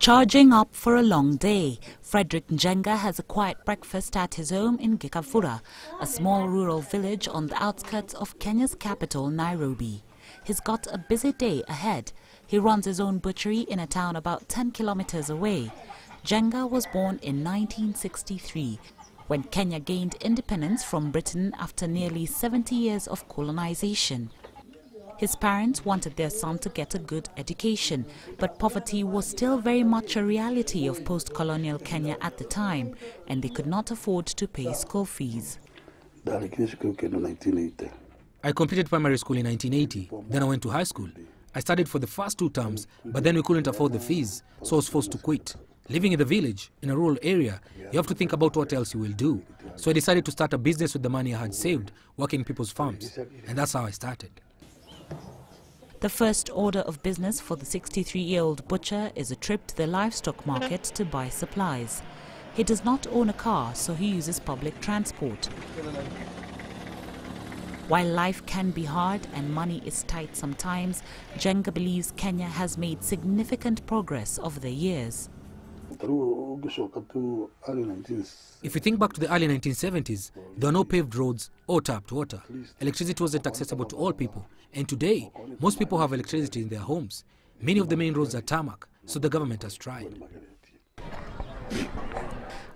Charging up for a long day, Frederick Njenga has a quiet breakfast at his home in Gikavura, a small rural village on the outskirts of Kenya's capital, Nairobi. He's got a busy day ahead. He runs his own butchery in a town about 10 kilometers away. Njenga was born in 1963, when Kenya gained independence from Britain after nearly 70 years of colonization. His parents wanted their son to get a good education, but poverty was still very much a reality of post-colonial Kenya at the time, and they could not afford to pay school fees. I completed primary school in 1980, then I went to high school. I studied for the first 2 terms, but then we couldn't afford the fees, so I was forced to quit. Living in the village, in a rural area, you have to think about what else you will do. So I decided to start a business with the money I had saved, working in people's farms, and that's how I started. The first order of business for the 63-year-old butcher is a trip to the livestock market to buy supplies. He does not own a car, so he uses public transport. While life can be hard and money is tight sometimes, Njenga believes Kenya has made significant progress over the years. If you think back to the early 1970s, there were no paved roads or tapped water. Electricity wasn't accessible to all people. And today, most people have electricity in their homes. Many of the main roads are tarmac, so the government has tried.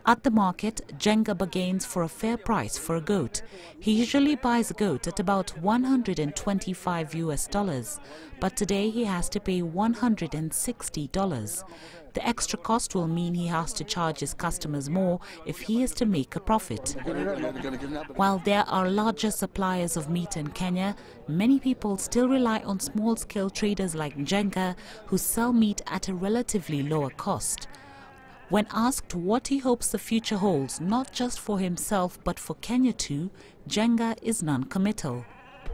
At the market, Njenga bargains for a fair price for a goat. He usually buys a goat at about $125 US, but today he has to pay $160. The extra cost will mean he has to charge his customers more if he is to make a profit. While there are larger suppliers of meat in Kenya, many people still rely on small-scale traders like Njenga who sell meat at a relatively lower cost. When asked what he hopes the future holds, not just for himself but for Kenya too, Njenga is non-committal.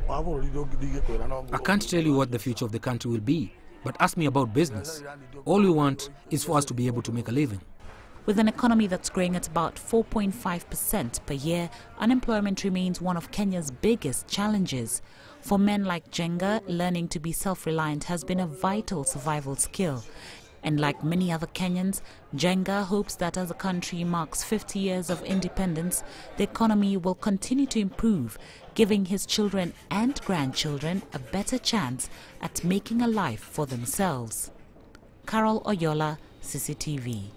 I can't tell you what the future of the country will be, but ask me about business. All we want is for us to be able to make a living. With an economy that's growing at about 4.5% per year, unemployment remains one of Kenya's biggest challenges. For men like Njenga, learning to be self-reliant has been a vital survival skill. And like many other Kenyans, Njenga hopes that as the country marks 50 years of independence, the economy will continue to improve, giving his children and grandchildren a better chance at making a life for themselves. Oyola, CCTV.